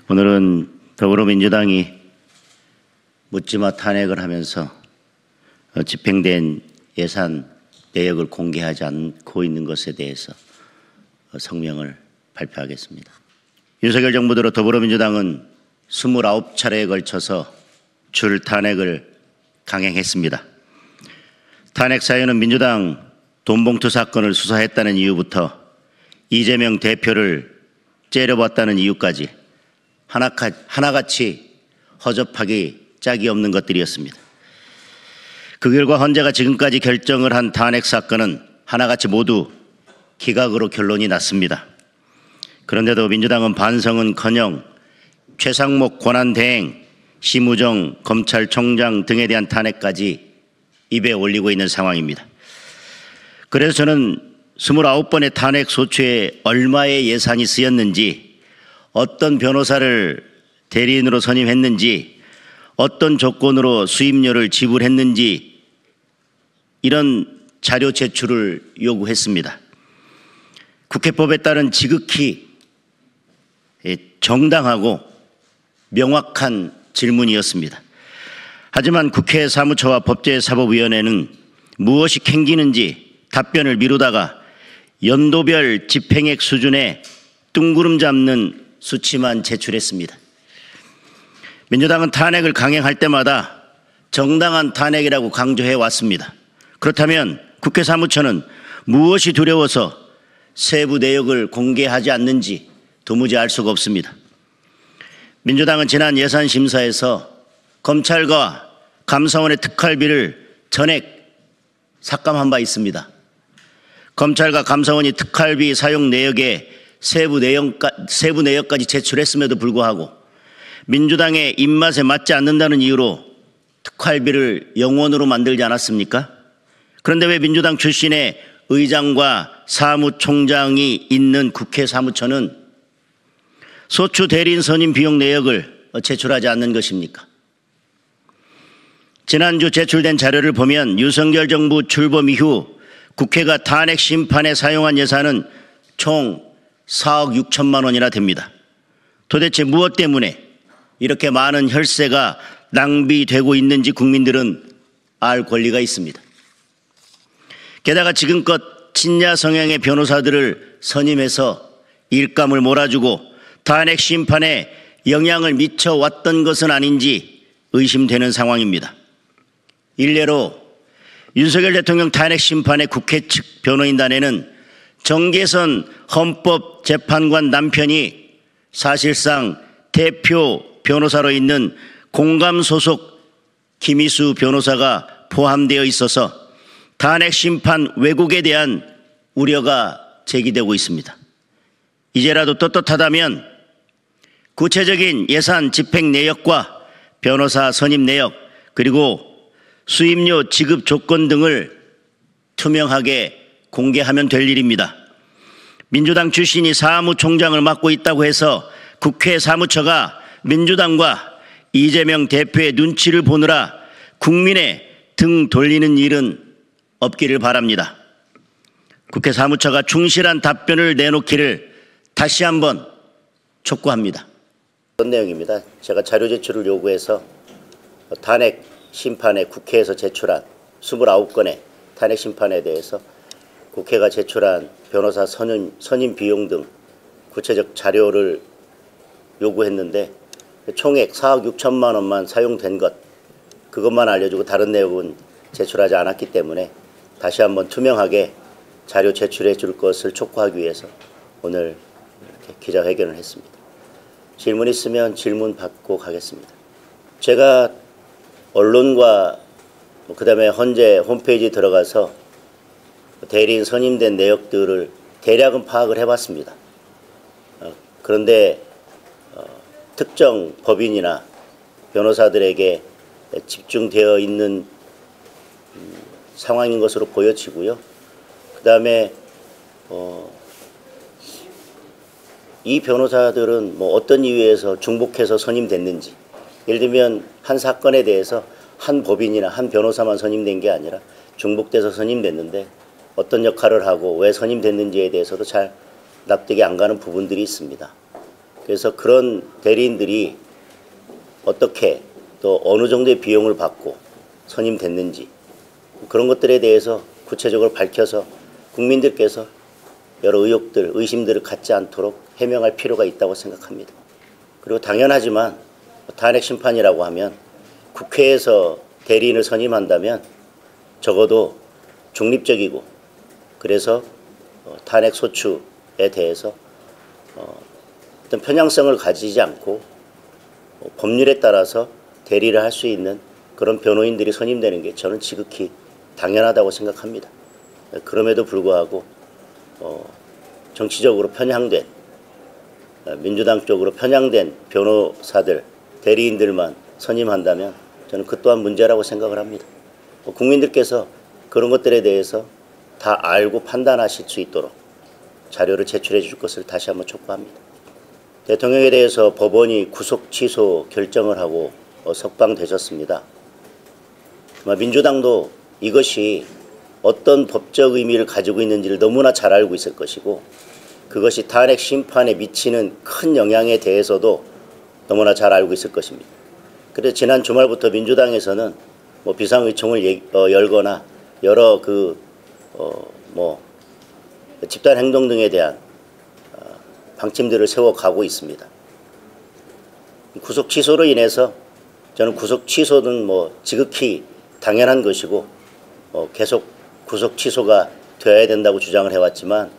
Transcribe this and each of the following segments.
오늘은 더불어민주당이 묻지마 탄핵을 하면서 집행된 예산 내역을 공개하지 않고 있는 것에 대해서 성명을 발표하겠습니다. 윤석열 정부 들어 더불어민주당은 29차례에 걸쳐서 줄 탄핵을 강행했습니다. 탄핵 사유는 민주당 돈봉투 사건을 수사했다는 이유부터 이재명 대표를 째려봤다는 이유까지 하나같이 허접하기 짝이 없는 것들이었습니다. 그 결과 헌재가 지금까지 결정을 한 탄핵 사건은 하나같이 모두 기각으로 결론이 났습니다. 그런데도 민주당은 반성은커녕 최상목 권한대행, 심우정 검찰총장 등에 대한 탄핵까지 입에 올리고 있는 상황입니다. 그래서 저는 29번의 탄핵 소추에 얼마의 예산이 쓰였는지, 어떤 변호사를 대리인으로 선임했는지, 어떤 조건으로 수임료를 지불했는지 이런 자료 제출을 요구했습니다. 국회법에 따른 지극히 정당하고 명확한 질문이었습니다. 하지만 국회 사무처와 법제사법위원회는 무엇이 캥기는지 답변을 미루다가 연도별 집행액 수준의 뜬구름 잡는 수치만 제출했습니다. 민주당은 탄핵을 강행할 때마다 정당한 탄핵이라고 강조해 왔습니다. 그렇다면 국회 사무처는 무엇이 두려워서 세부 내역을 공개하지 않는지 도무지 알 수가 없습니다. 민주당은 지난 예산심사에서 검찰과 감사원의 특활비를 전액 삭감한 바 있습니다. 검찰과 감사원이 특활비 사용 내역에 세부 내역까지 제출했음에도 불구하고 민주당의 입맛에 맞지 않는다는 이유로 특활비를 영원으로 만들지 않았습니까? 그런데 왜 민주당 출신의 의장과 사무총장이 있는 국회 사무처는 소추 대리인 선임 비용 내역을 제출하지 않는 것입니까? 지난주 제출된 자료를 보면 윤석열 정부 출범 이후 국회가 탄핵 심판에 사용한 예산은 총 4억 6천만 원이나 됩니다. 도대체 무엇 때문에 이렇게 많은 혈세가 낭비되고 있는지 국민들은 알 권리가 있습니다. 게다가 지금껏 친야 성향의 변호사들을 선임해서 일감을 몰아주고 탄핵 심판에 영향을 미쳐왔던 것은 아닌지 의심되는 상황입니다. 일례로 윤석열 대통령 탄핵 심판의 국회 측 변호인단에는 정계선 헌법재판관 남편이 사실상 대표 변호사로 있는 공감 소속 김희수 변호사가 포함되어 있어서 탄핵 심판 왜곡에 대한 우려가 제기되고 있습니다. 이제라도 떳떳하다면 구체적인 예산 집행 내역과 변호사 선임 내역, 그리고 수임료 지급 조건 등을 투명하게 공개하면 될 일입니다. 민주당 출신이 사무총장을 맡고 있다고 해서 국회 사무처가 민주당과 이재명 대표의 눈치를 보느라 국민의 등 돌리는 일은 없기를 바랍니다. 국회 사무처가 충실한 답변을 내놓기를 다시 한번 촉구합니다. 그런 내용입니다. 제가 자료 제출을 요구해서 탄핵 심판에 국회에서 제출한 29건의 탄핵 심판에 대해서 국회가 제출한 변호사 선임 비용 등 구체적 자료를 요구했는데 총액 4억 6천만 원만 사용된 것, 그것만 알려주고 다른 내용은 제출하지 않았기 때문에 다시 한번 투명하게 자료 제출해 줄 것을 촉구하기 위해서 오늘 이렇게 기자회견을 했습니다. 질문 있으면 질문 받고 가겠습니다. 제가 언론과 그다음에 헌재 홈페이지 들어가서 대리인 선임된 내역들을 대략은 파악을 해봤습니다. 그런데 특정 법인이나 변호사들에게 집중되어 있는 상황인 것으로 보여지고요. 그다음에 이 변호사들은 어떤 이유에서 중복해서 선임됐는지, 예를 들면 한 사건에 대해서 한 법인이나 한 변호사만 선임된 게 아니라 중복돼서 선임됐는데 어떤 역할을 하고 왜 선임됐는지에 대해서도 잘 납득이 안 가는 부분들이 있습니다. 그래서 그런 대리인들이 어떻게 또 어느 정도의 비용을 받고 선임됐는지 그런 것들에 대해서 구체적으로 밝혀서 국민들께서 여러 의혹들, 의심들을 갖지 않도록 해명할 필요가 있다고 생각합니다. 그리고 당연하지만 탄핵 심판이라고 하면 국회에서 대리인을 선임한다면 적어도 중립적이고 그래서 탄핵 소추에 대해서 어떤 편향성을 가지지 않고 법률에 따라서 대리를 할 수 있는 그런 변호인들이 선임되는 게 저는 지극히 당연하다고 생각합니다. 그럼에도 불구하고 정치적으로 편향된 민주당 쪽으로 편향된 변호사들, 대리인들만 선임한다면 저는 그 또한 문제라고 생각을 합니다. 국민들께서 그런 것들에 대해서 다 알고 판단하실 수 있도록 자료를 제출해 줄 것을 다시 한번 촉구합니다. 대통령에 대해서 법원이 구속 취소 결정을 하고 석방되셨습니다. 민주당도 이것이 어떤 법적 의미를 가지고 있는지를 너무나 잘 알고 있을 것이고 그것이 탄핵 심판에 미치는 큰 영향에 대해서도 너무나 잘 알고 있을 것입니다. 그래서 지난 주말부터 민주당에서는 비상의총을 열거나 여러 집단 행동 등에 대한 방침들을 세워가고 있습니다. 구속 취소로 인해서 저는 구속 취소는 지극히 당연한 것이고 계속 구속 취소가 되어야 된다고 주장을 해왔지만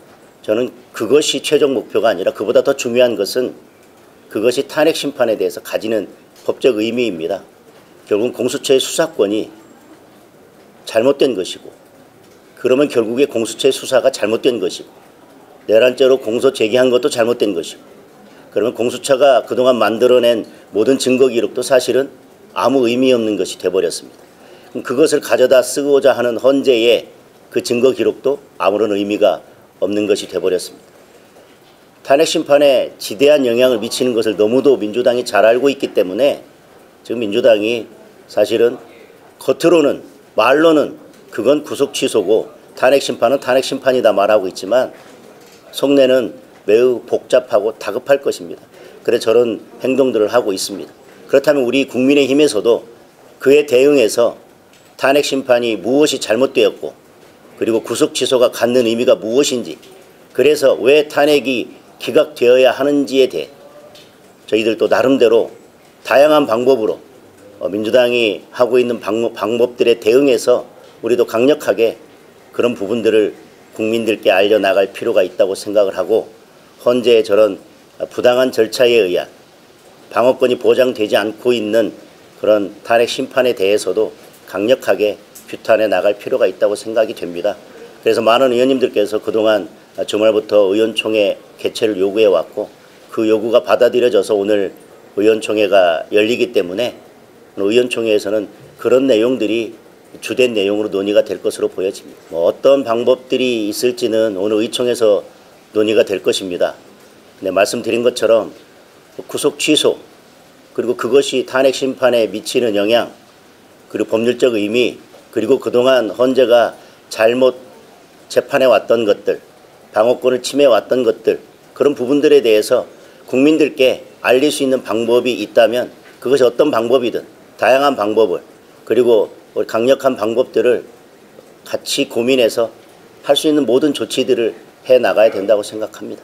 저는 그것이 최종 목표가 아니라 그보다 더 중요한 것은 그것이 탄핵 심판에 대해서 가지는 법적 의미입니다. 결국은 공수처의 수사권이 잘못된 것이고 그러면 결국에 공수처의 수사가 잘못된 것이고 내란죄로 공소 제기한 것도 잘못된 것이고 그러면 공수처가 그동안 만들어낸 모든 증거 기록도 사실은 아무 의미 없는 것이 돼버렸습니다. 그럼 그것을 가져다 쓰고자 하는 헌재의 그 증거 기록도 아무런 의미가 없는 것이 돼버렸습니다. 탄핵 심판에 지대한 영향을 미치는 것을 너무도 민주당이 잘 알고 있기 때문에 지금 민주당이 사실은 겉으로는 말로는 그건 구속 취소고 탄핵 심판은 탄핵 심판이다 말하고 있지만 속내는 매우 복잡하고 다급할 것입니다. 그래서 저런 행동들을 하고 있습니다. 그렇다면 우리 국민의힘에서도 그에 대응해서 탄핵 심판이 무엇이 잘못되었고 그리고 구속 취소가 갖는 의미가 무엇인지 그래서 왜 탄핵이 기각되어야 하는지에 대해 저희들도 나름대로 다양한 방법으로 민주당이 하고 있는 방법들에 대응해서 우리도 강력하게 그런 부분들을 국민들께 알려나갈 필요가 있다고 생각을 하고 헌재의 저런 부당한 절차에 의한 방어권이 보장되지 않고 있는 그런 탄핵 심판에 대해서도 강력하게 규탄해 나갈 필요가 있다고 생각이 됩니다. 그래서 많은 의원님들께서 그동안 주말부터 의원총회 개최를 요구해 왔고 그 요구가 받아들여져서 오늘 의원총회가 열리기 때문에 의원총회에서는 그런 내용들이 주된 내용으로 논의가 될 것으로 보여집니다. 어떤 방법들이 있을지는 오늘 의총에서 논의가 될 것입니다. 근데 말씀드린 것처럼 구속 취소 그리고 그것이 탄핵 심판에 미치는 영향 그리고 법률적 의미 그리고 그동안 헌재가 잘못 재판해 왔던 것들 방어권을 침해해 왔던 것들 그런 부분들에 대해서 국민들께 알릴 수 있는 방법이 있다면 그것이 어떤 방법이든 다양한 방법을 그리고 강력한 방법들을 같이 고민해서 할 수 있는 모든 조치들을 해 나가야 된다고 생각합니다.